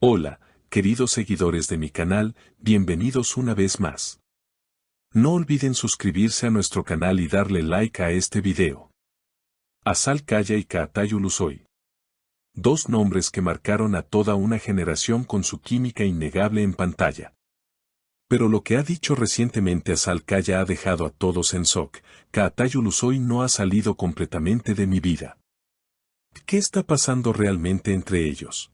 Hola, queridos seguidores de mi canal, bienvenidos una vez más. No olviden suscribirse a nuestro canal y darle like a este video. Azal Kaya y Kaatayu Lusoy. Dos nombres que marcaron a toda una generación con su química innegable en pantalla. Pero lo que ha dicho recientemente Azal Kaya ha dejado a todos en shock. Kaatayu Lusoy no ha salido completamente de mi vida. ¿Qué está pasando realmente entre ellos?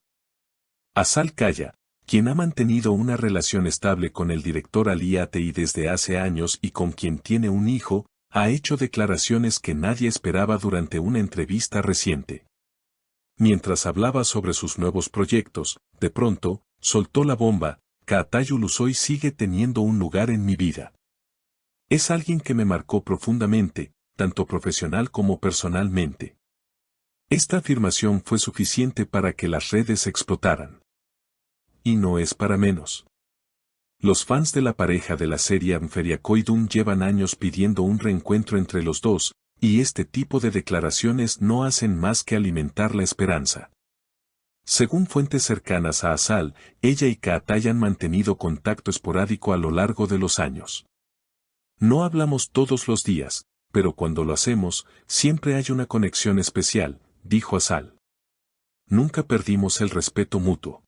Azal Kaya, quien ha mantenido una relación estable con el director Ali Atei desde hace años y con quien tiene un hijo, ha hecho declaraciones que nadie esperaba durante una entrevista reciente. Mientras hablaba sobre sus nuevos proyectos, de pronto, soltó la bomba: Kaatayu Lusoy sigue teniendo un lugar en mi vida. Es alguien que me marcó profundamente, tanto profesional como personalmente. Esta afirmación fue suficiente para que las redes explotaran. Y no es para menos. Los fans de la pareja de la serie Amferia Koidun llevan años pidiendo un reencuentro entre los dos, y este tipo de declaraciones no hacen más que alimentar la esperanza. Según fuentes cercanas a Azal, ella y Kaatay han mantenido contacto esporádico a lo largo de los años. No hablamos todos los días, pero cuando lo hacemos, siempre hay una conexión especial, dijo Azal. Nunca perdimos el respeto mutuo.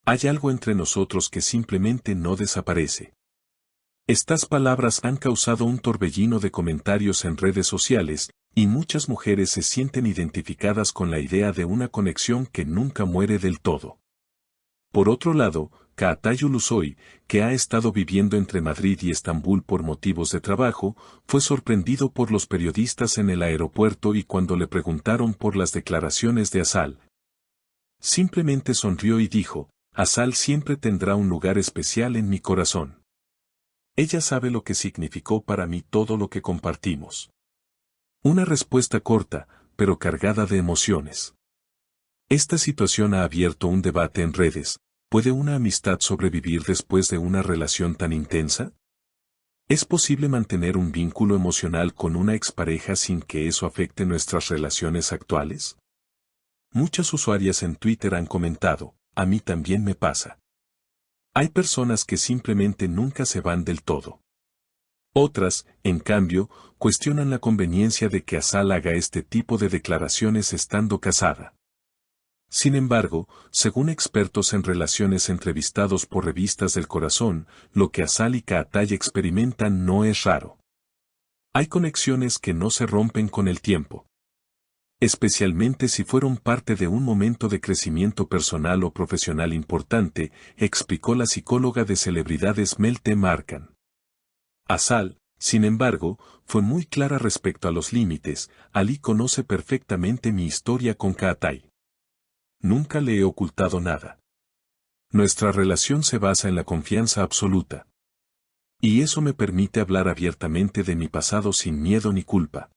Hay algo entre nosotros que simplemente no desaparece. Estas palabras han causado un torbellino de comentarios en redes sociales, y muchas mujeres se sienten identificadas con la idea de una conexión que nunca muere del todo. Por otro lado, Kaatayu Lusoy, que ha estado viviendo entre Madrid y Estambul por motivos de trabajo, fue sorprendido por los periodistas en el aeropuerto y cuando le preguntaron por las declaraciones de Azal. Simplemente sonrió y dijo: Azal siempre tendrá un lugar especial en mi corazón. Ella sabe lo que significó para mí todo lo que compartimos. Una respuesta corta, pero cargada de emociones. Esta situación ha abierto un debate en redes. ¿Puede una amistad sobrevivir después de una relación tan intensa? ¿Es posible mantener un vínculo emocional con una expareja sin que eso afecte nuestras relaciones actuales? Muchas usuarias en Twitter han comentado: a mí también me pasa. Hay personas que simplemente nunca se van del todo. Otras, en cambio, cuestionan la conveniencia de que Azal haga este tipo de declaraciones estando casada. Sin embargo, según expertos en relaciones entrevistados por revistas del corazón, lo que Azal y Kaatay experimentan no es raro. Hay conexiones que no se rompen con el tiempo. Especialmente si fueron parte de un momento de crecimiento personal o profesional importante, explicó la psicóloga de celebridades Mel T. Marcan. Azal, sin embargo, fue muy clara respecto a los límites: Ali conoce perfectamente mi historia con Kaatay. Nunca le he ocultado nada. Nuestra relación se basa en la confianza absoluta. Y eso me permite hablar abiertamente de mi pasado sin miedo ni culpa.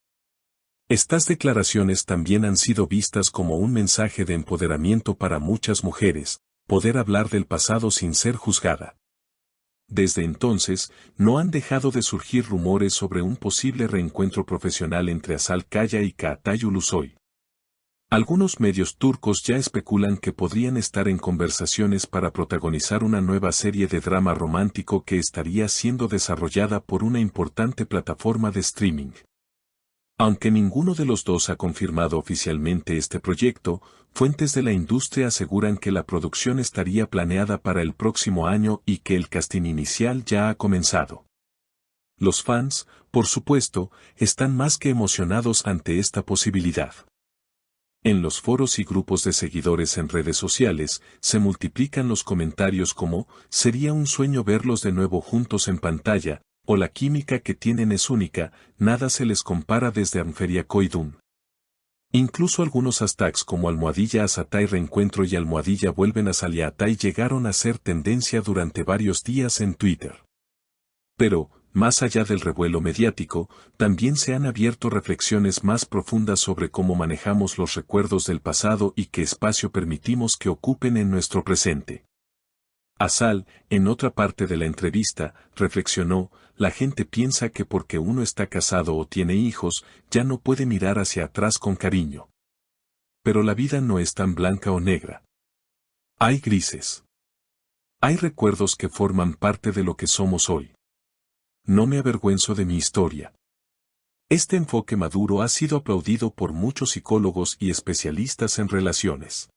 Estas declaraciones también han sido vistas como un mensaje de empoderamiento para muchas mujeres: poder hablar del pasado sin ser juzgada. Desde entonces, no han dejado de surgir rumores sobre un posible reencuentro profesional entre Azal Kaya y Kaatayu Lusoy. Algunos medios turcos ya especulan que podrían estar en conversaciones para protagonizar una nueva serie de drama romántico que estaría siendo desarrollada por una importante plataforma de streaming. Aunque ninguno de los dos ha confirmado oficialmente este proyecto, fuentes de la industria aseguran que la producción estaría planeada para el próximo año y que el casting inicial ya ha comenzado. Los fans, por supuesto, están más que emocionados ante esta posibilidad. En los foros y grupos de seguidores en redes sociales, se multiplican los comentarios como: sería un sueño verlos de nuevo juntos en pantalla, o la química que tienen es única, nada se les compara desde Amferia Koidun. Incluso algunos hashtags como #Azatay reencuentro y #vuelven a Saliatay llegaron a ser tendencia durante varios días en Twitter. Pero, más allá del revuelo mediático, también se han abierto reflexiones más profundas sobre cómo manejamos los recuerdos del pasado y qué espacio permitimos que ocupen en nuestro presente. Azal, en otra parte de la entrevista, reflexionó: la gente piensa que porque uno está casado o tiene hijos, ya no puede mirar hacia atrás con cariño. Pero la vida no es tan blanca o negra. Hay grises. Hay recuerdos que forman parte de lo que somos hoy. No me avergüenzo de mi historia. Este enfoque maduro ha sido aplaudido por muchos psicólogos y especialistas en relaciones.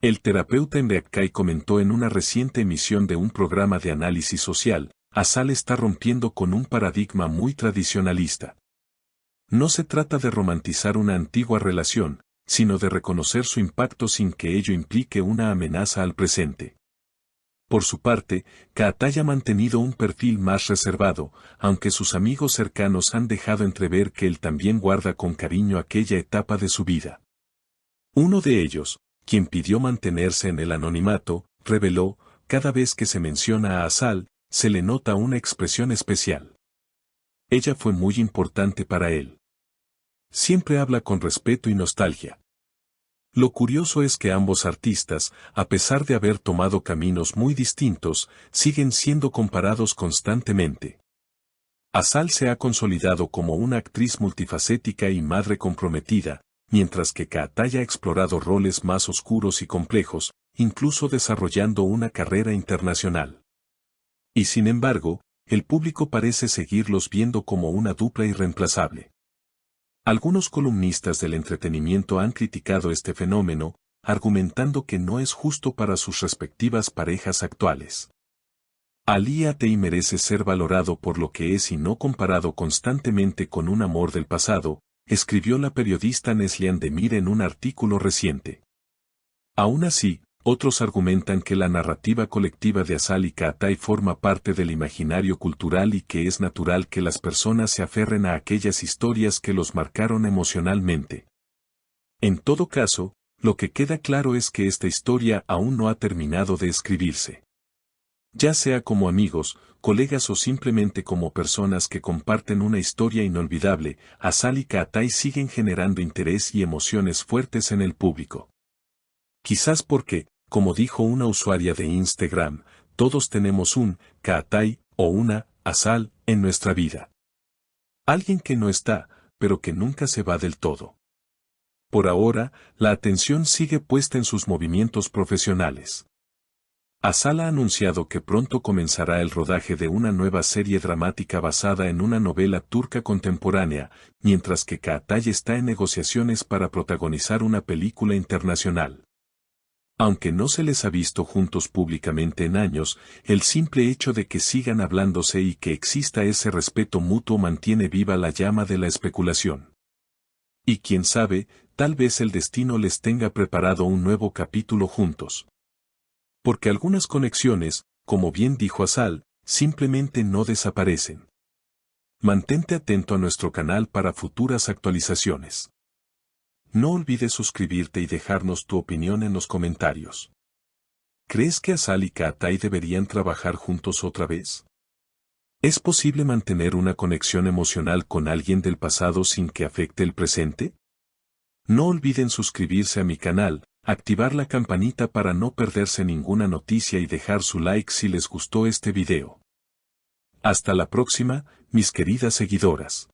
El terapeuta Emre Akkay comentó en una reciente emisión de un programa de análisis social: Asal está rompiendo con un paradigma muy tradicionalista. No se trata de romantizar una antigua relación, sino de reconocer su impacto sin que ello implique una amenaza al presente. Por su parte, Kaatay ha mantenido un perfil más reservado, aunque sus amigos cercanos han dejado entrever que él también guarda con cariño aquella etapa de su vida. Uno de ellos, quien pidió mantenerse en el anonimato, reveló: cada vez que se menciona a Asal, se le nota una expresión especial. Ella fue muy importante para él. Siempre habla con respeto y nostalgia. Lo curioso es que ambos artistas, a pesar de haber tomado caminos muy distintos, siguen siendo comparados constantemente. Asal se ha consolidado como una actriz multifacética y madre comprometida, mientras que Kaatay ha explorado roles más oscuros y complejos, incluso desarrollando una carrera internacional. Y sin embargo, el público parece seguirlos viendo como una dupla irreemplazable. Algunos columnistas del entretenimiento han criticado este fenómeno, argumentando que no es justo para sus respectivas parejas actuales. Ali Atei merece ser valorado por lo que es y no comparado constantemente con un amor del pasado, escribió la periodista Neslihan Demir en un artículo reciente. Aún así, otros argumentan que la narrativa colectiva de Asal y Kaatay forma parte del imaginario cultural y que es natural que las personas se aferren a aquellas historias que los marcaron emocionalmente. En todo caso, lo que queda claro es que esta historia aún no ha terminado de escribirse. Ya sea como amigos, colegas o simplemente como personas que comparten una historia inolvidable, Asal y Kaatay siguen generando interés y emociones fuertes en el público. Quizás porque, como dijo una usuaria de Instagram, todos tenemos un Kaatay o una Asal en nuestra vida. Alguien que no está, pero que nunca se va del todo. Por ahora, la atención sigue puesta en sus movimientos profesionales. Asal ha anunciado que pronto comenzará el rodaje de una nueva serie dramática basada en una novela turca contemporánea, mientras que Kaatay está en negociaciones para protagonizar una película internacional. Aunque no se les ha visto juntos públicamente en años, el simple hecho de que sigan hablándose y que exista ese respeto mutuo mantiene viva la llama de la especulación. Y quién sabe, tal vez el destino les tenga preparado un nuevo capítulo juntos. Porque algunas conexiones, como bien dijo Asal, simplemente no desaparecen. Mantente atento a nuestro canal para futuras actualizaciones. No olvides suscribirte y dejarnos tu opinión en los comentarios. ¿Crees que Asal y Kaatay deberían trabajar juntos otra vez? ¿Es posible mantener una conexión emocional con alguien del pasado sin que afecte el presente? No olviden suscribirse a mi canal, activar la campanita para no perderse ninguna noticia y dejar su like si les gustó este video. Hasta la próxima, mis queridas seguidoras.